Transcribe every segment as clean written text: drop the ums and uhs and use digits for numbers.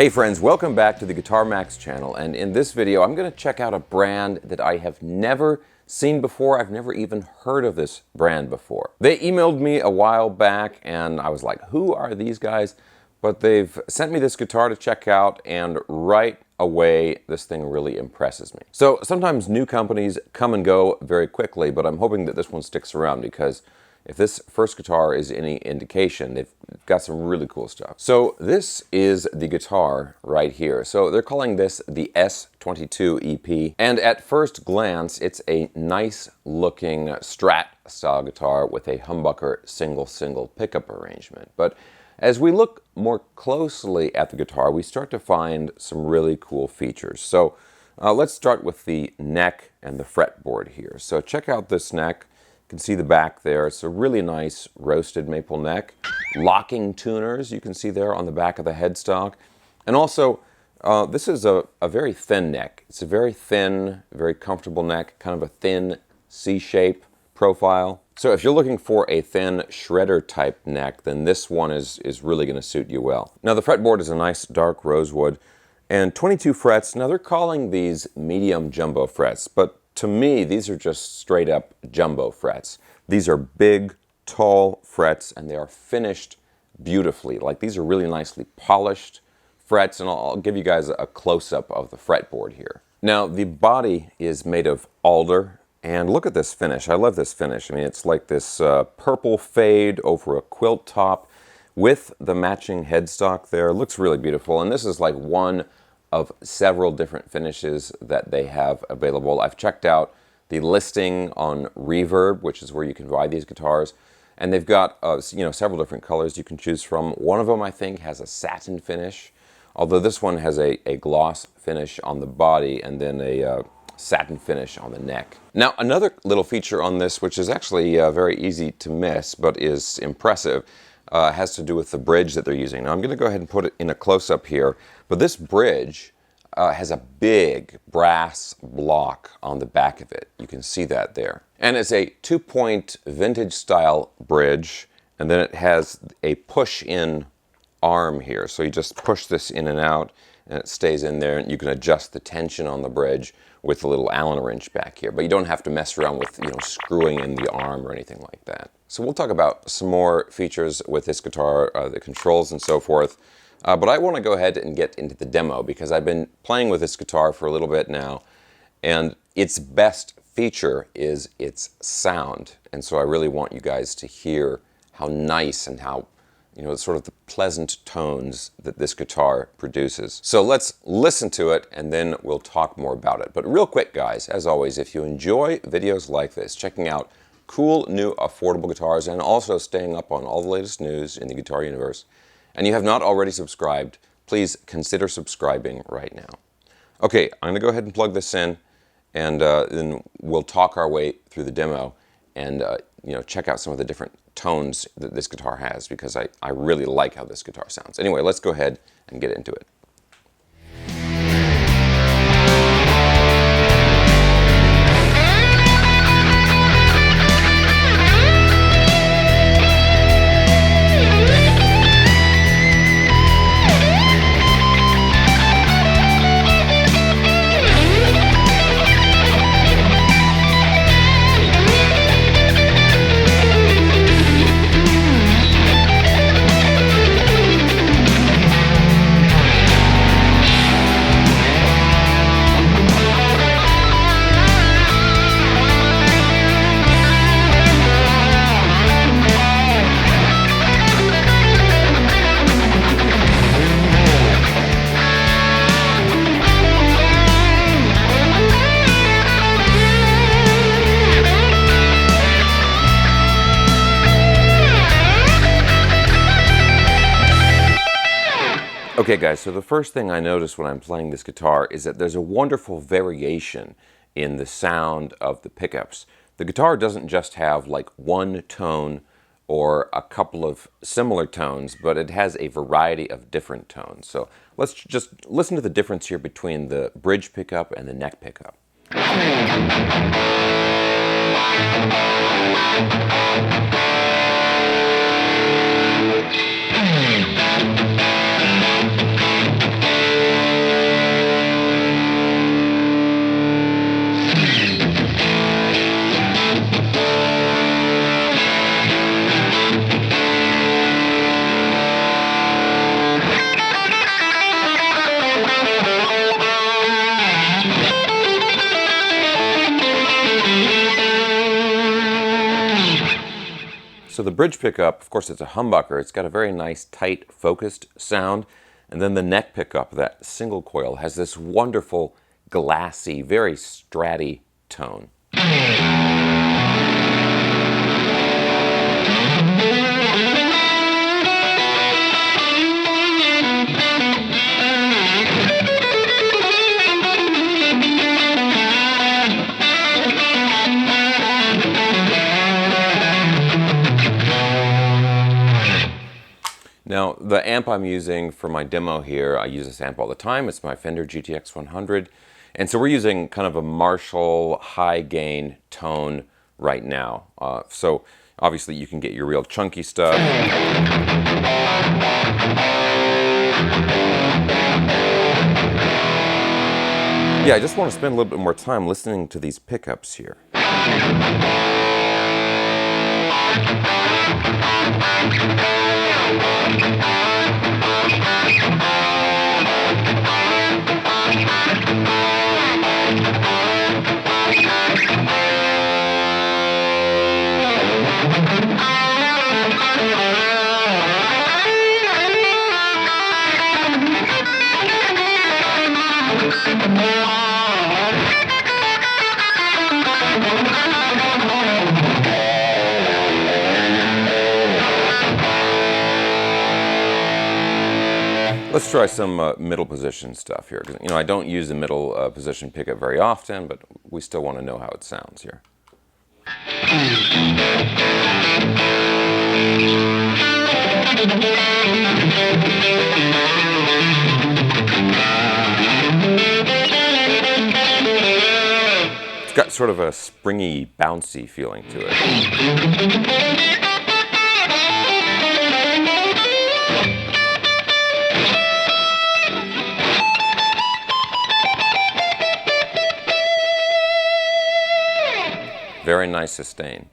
Hey friends, welcome back to the Guitar Max channel, and in this video I'm going to check out a brand that I have never seen before. I've never even heard of this brand before. They emailed me a while back and I was like, who are these guys? But they've sent me this guitar to check out, and right away this thing really impresses me. So sometimes new companies come and go very quickly, but I'm hoping that this one sticks around, because if this first guitar is any indication, they've got some really cool stuff. So this is the guitar right here. So they're calling this the S22 EP. And at first glance, it's a nice looking Strat style guitar with a humbucker single pickup arrangement. But as we look more closely at the guitar, we start to find some really cool features. So let's start with the neck and the fretboard here. So check out this neck. You can see the back there. It's a really nice roasted maple neck. Locking tuners, you can see there on the back of the headstock. And also, this is a very thin neck. It's a very thin, very comfortable neck, kind of a thin C-shape profile. So if you're looking for a thin shredder type neck, then this one is really going to suit you well. Now the fretboard is a nice dark rosewood and 22 frets. Now they're calling these medium jumbo frets, but to me, these are just straight up jumbo frets. These are big, tall frets, and they are finished beautifully. Like, these are really nicely polished frets, and I'll give you guys a close-up of the fretboard here. Now, the body is made of alder, and look at this finish. I love this finish. I mean, it's like this purple fade over a quilt top with the matching headstock there. It looks really beautiful, and this is like one of several different finishes that they have available. I've checked out the listing on Reverb, which is where you can buy these guitars, and they've got several different colors you can choose from. One of them, I think, has a satin finish, although this one has a gloss finish on the body and then a satin finish on the neck. Now, another little feature on this, which is actually very easy to miss but is impressive, has to do with the bridge that they're using. Now I'm going to go ahead and put it in a close-up here, but this bridge has a big brass block on the back of it. You can see that there. And it's a 2-point vintage style bridge, and then it has a push-in arm here. So you just push this in and out, and it stays in there, and you can adjust the tension on the bridge with a little Allen wrench back here. But you don't have to mess around with screwing in the arm or anything like that. So we'll talk about some more features with this guitar, the controls and so forth. But I want to go ahead and get into the demo, because I've been playing with this guitar for a little bit now, and its best feature is its sound. And so I really want you guys to hear how nice and how sort of the pleasant tones that this guitar produces. So let's listen to it and then we'll talk more about it. But real quick, guys, as always, if you enjoy videos like this, checking out cool new affordable guitars and also staying up on all the latest news in the guitar universe, and you have not already subscribed, please consider subscribing right now. Okay, I'm going to go ahead and plug this in, and then we'll talk our way through the demo and check out some of the different tones that this guitar has, because I really like how this guitar sounds. Anyway, let's go ahead and get into it. Okay guys, so the first thing I notice when I'm playing this guitar is that there's a wonderful variation in the sound of the pickups. The guitar doesn't just have like one tone or a couple of similar tones, but it has a variety of different tones. So let's just listen to the difference here between the bridge pickup and the neck pickup. So the bridge pickup, of course, it's a humbucker. It's got a very nice, tight, focused sound. And then the neck pickup, that single coil, has this wonderful, glassy, very stratty tone. Now, the amp I'm using for my demo here, I use this amp all the time. It's my Fender GTX 100. And so we're using kind of a Marshall high gain tone right now. So obviously you can get your real chunky stuff. Yeah, I just want to spend a little bit more time listening to these pickups here. Let's try some middle position stuff here. You know, I don't use the middle position pickup very often, but we still want to know how it sounds here. It's got sort of a springy, bouncy feeling to it. Very nice sustain.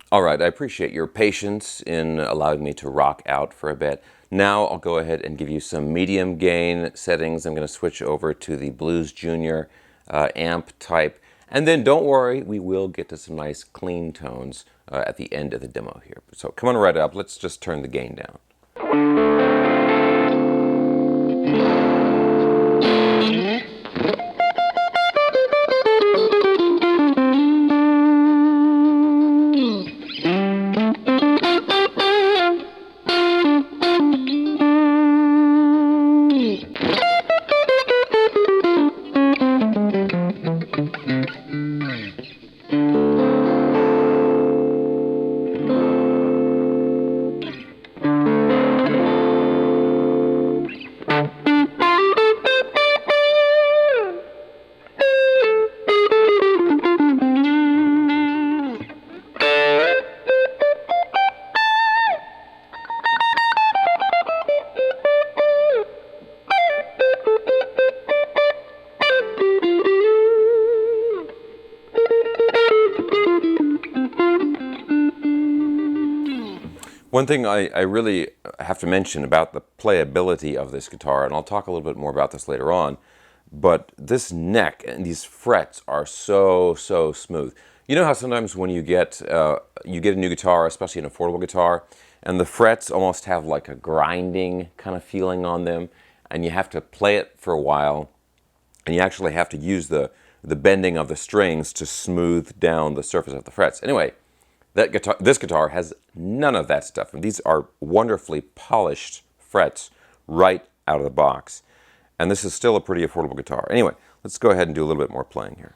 All right, I appreciate your patience in allowing me to rock out for a bit. Now I'll go ahead and give you some medium gain settings. I'm going to switch over to the Blues Junior amp type. And then don't worry, we will get to some nice clean tones at the end of the demo here. So come on right up, let's just turn the gain down. One thing I really have to mention about the playability of this guitar, and I'll talk a little bit more about this later on, but this neck and these frets are so smooth. You know how sometimes when you get a new guitar, especially an affordable guitar, and the frets almost have like a grinding kind of feeling on them, and you have to play it for a while, and you actually have to use the bending of the strings to smooth down the surface of the frets. Anyway, this guitar has none of that stuff. And these are wonderfully polished frets right out of the box. And this is still a pretty affordable guitar. Anyway, let's go ahead and do a little bit more playing here.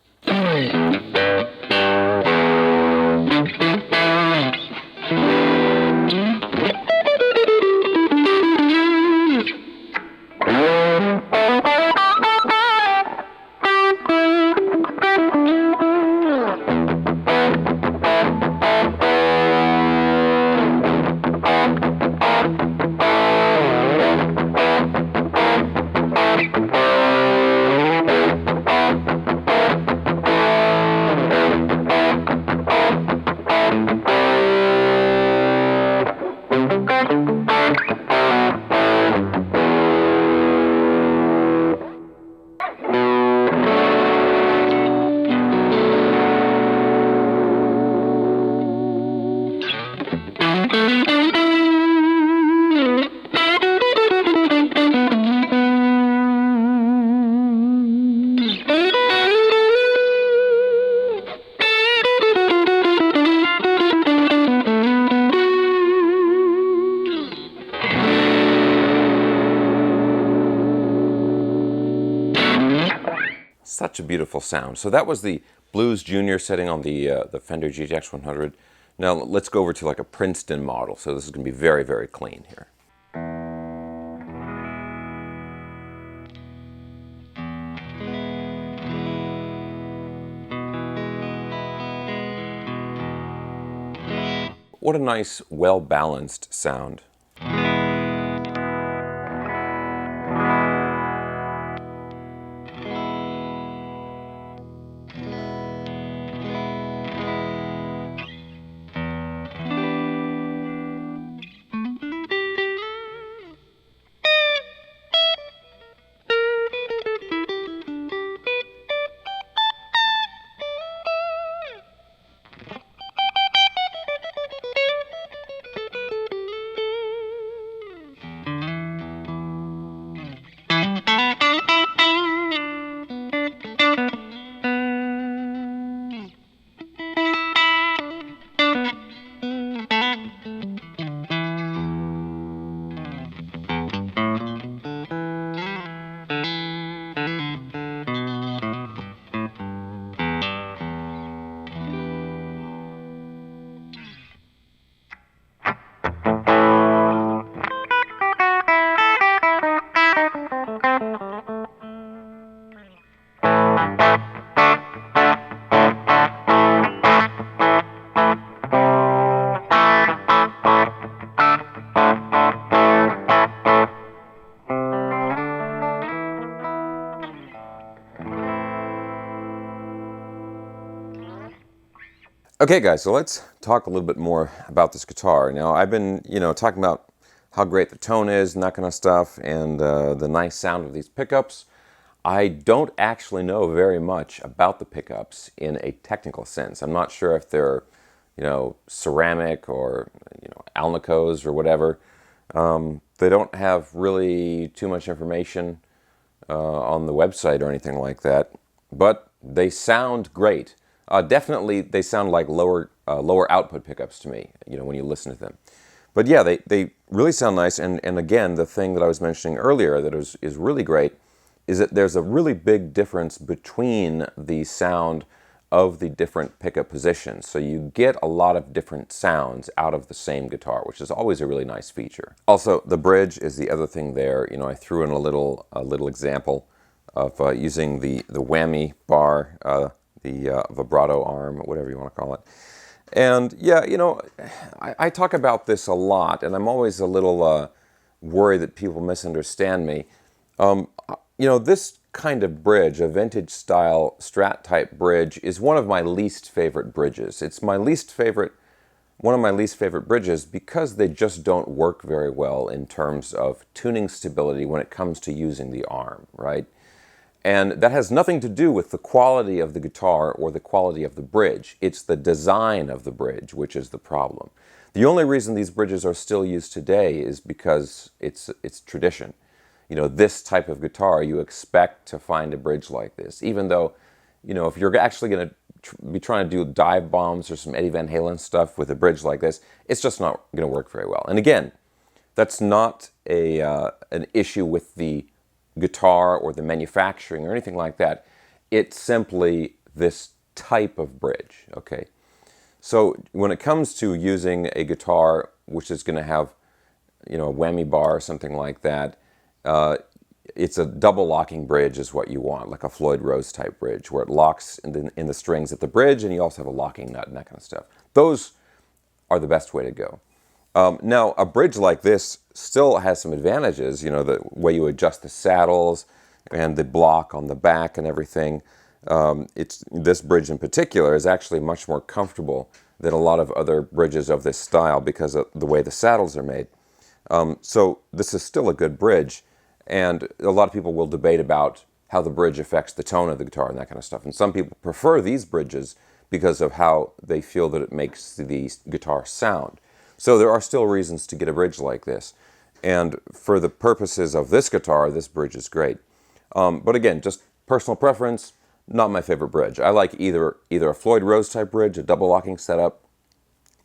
Such a beautiful sound. So that was the Blues Junior setting on the Fender GTX 100. Now let's go over to like a Princeton model. So this is going to be very, very clean here. What a nice, well-balanced sound. Okay guys, so let's talk a little bit more about this guitar. Now I've been, talking about how great the tone is and that kind of stuff, and the nice sound of these pickups. I don't actually know very much about the pickups in a technical sense. I'm not sure if they're, ceramic or, Alnicos or whatever. They don't have really too much information on the website or anything like that, but they sound great. Definitely, they sound like lower output pickups to me, when you listen to them. But yeah, they really sound nice. And again, the thing that I was mentioning earlier that is really great is that there's a really big difference between the sound of the different pickup positions. So you get a lot of different sounds out of the same guitar, which is always a really nice feature. Also, the bridge is the other thing there. I threw in a little example of using the whammy bar, the vibrato arm, whatever you want to call it. And yeah, I talk about this a lot, and I'm always a little worried that people misunderstand me. This kind of bridge, a vintage style Strat type bridge, is one of my least favorite bridges. It's one of my least favorite bridges because they just don't work very well in terms of tuning stability when it comes to using the arm, right? And that has nothing to do with the quality of the guitar or the quality of the bridge. It's the design of the bridge which is the problem. The only reason these bridges are still used today is because it's tradition. This type of guitar, you expect to find a bridge like this, even though, if you're actually going to be trying to do dive bombs or some Eddie Van Halen stuff with a bridge like this, it's just not going to work very well. And again, that's not an issue with the guitar or the manufacturing or anything like that. It's simply this type of bridge, okay? So when it comes to using a guitar which is going to have, a whammy bar or something like that, it's a double locking bridge is what you want, like a Floyd Rose type bridge, where it locks in the strings at the bridge, and you also have a locking nut and that kind of stuff. Those are the best way to go. Now, a bridge like this still has some advantages, the way you adjust the saddles and the block on the back and everything. This bridge in particular is actually much more comfortable than a lot of other bridges of this style because of the way the saddles are made. So this is still a good bridge, and a lot of people will debate about how the bridge affects the tone of the guitar and that kind of stuff. And some people prefer these bridges because of how they feel that it makes the guitar sound. So there are still reasons to get a bridge like this. And for the purposes of this guitar, this bridge is great. But again, just personal preference, not my favorite bridge. I like either a Floyd Rose type bridge, a double locking setup,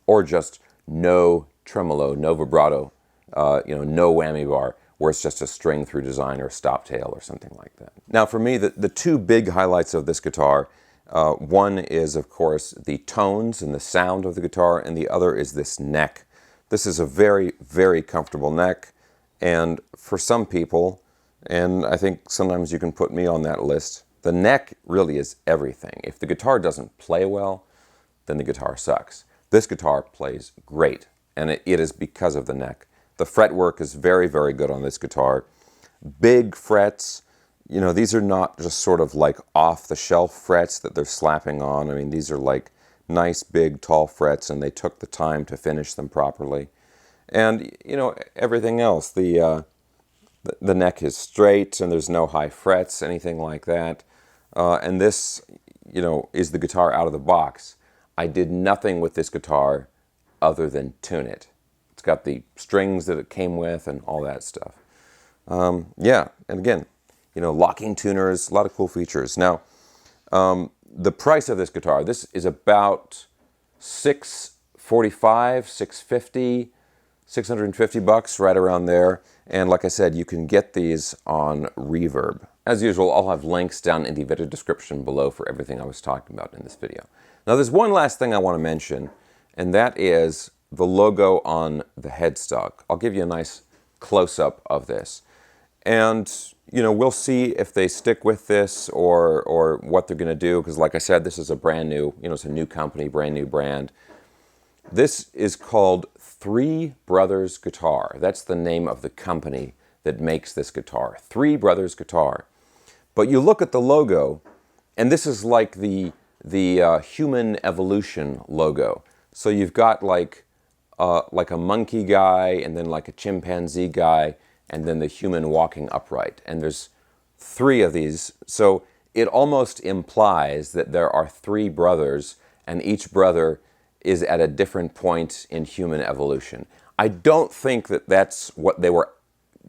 or just no tremolo, no vibrato, no whammy bar, where it's just a string through design or stop tail or something like that. Now for me, the two big highlights of this guitar, one is of course the tones and the sound of the guitar, and the other is this neck. This is a very, very comfortable neck, and for some people, and I think sometimes you can put me on that list, the neck really is everything. If the guitar doesn't play well, then the guitar sucks. This guitar plays great, and it is because of the neck. The fretwork is very, very good on this guitar. Big frets, you know, these are not just sort of like off-the-shelf frets that they're slapping on. I mean, these are like nice, big, tall frets, and they took the time to finish them properly. And, you know, everything else, the neck is straight, and there's no high frets, anything like that. And this, you know, is the guitar out of the box. I did nothing with this guitar other than tune it. It's got the strings that it came with and all that stuff. Yeah, and again, you know, locking tuners, a lot of cool features. Now, the price of this guitar, this is about $645, $650, $650, right around there. And like I said, you can get these on Reverb. As usual, I'll have links down in the video description below for everything I was talking about in this video. Now there's one last thing I want to mention, and that is the logo on the headstock. I'll give you a nice close-up of this. And, you know, we'll see if they stick with this or what they're going to do, because like I said, this is a brand new, you know, it's a new company, brand new brand. This is called Three Brothers Guitar. That's the name of the company that makes this guitar. Three Brothers Guitar. But you look at the logo, and this is like the human evolution logo. So you've got like a monkey guy, and then like a chimpanzee guy, and then the human walking upright. And there's three of these. So it almost implies that there are three brothers, and each brother is at a different point in human evolution. I don't think that that's what they were,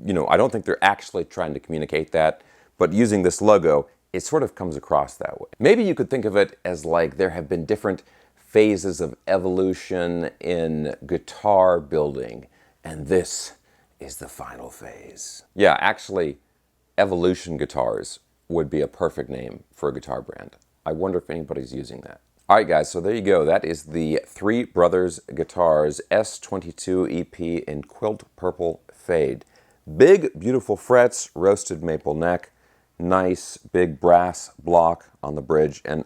you know, I don't think they're actually trying to communicate that, but using this logo, it sort of comes across that way. Maybe you could think of it as like there have been different phases of evolution in guitar building, and this is the final phase. Yeah, actually, Evolution Guitars would be a perfect name for a guitar brand. I wonder if anybody's using that. All right, guys, so there you go. That is the Three Brothers Guitars S22 EP in Quilt Purple Fade. Big, beautiful frets, roasted maple neck, nice big brass block on the bridge, and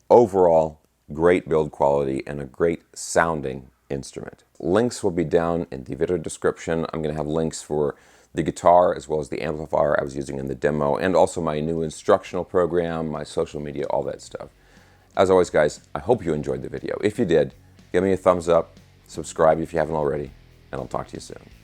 overall, great build quality and a great sounding instrument. Links will be down in the video description. I'm going to have links for the guitar as well as the amplifier I was using in the demo, and also my new instructional program, my social media, all that stuff. As always, guys, I hope you enjoyed the video. If you did, give me a thumbs up, subscribe if you haven't already, and I'll talk to you soon.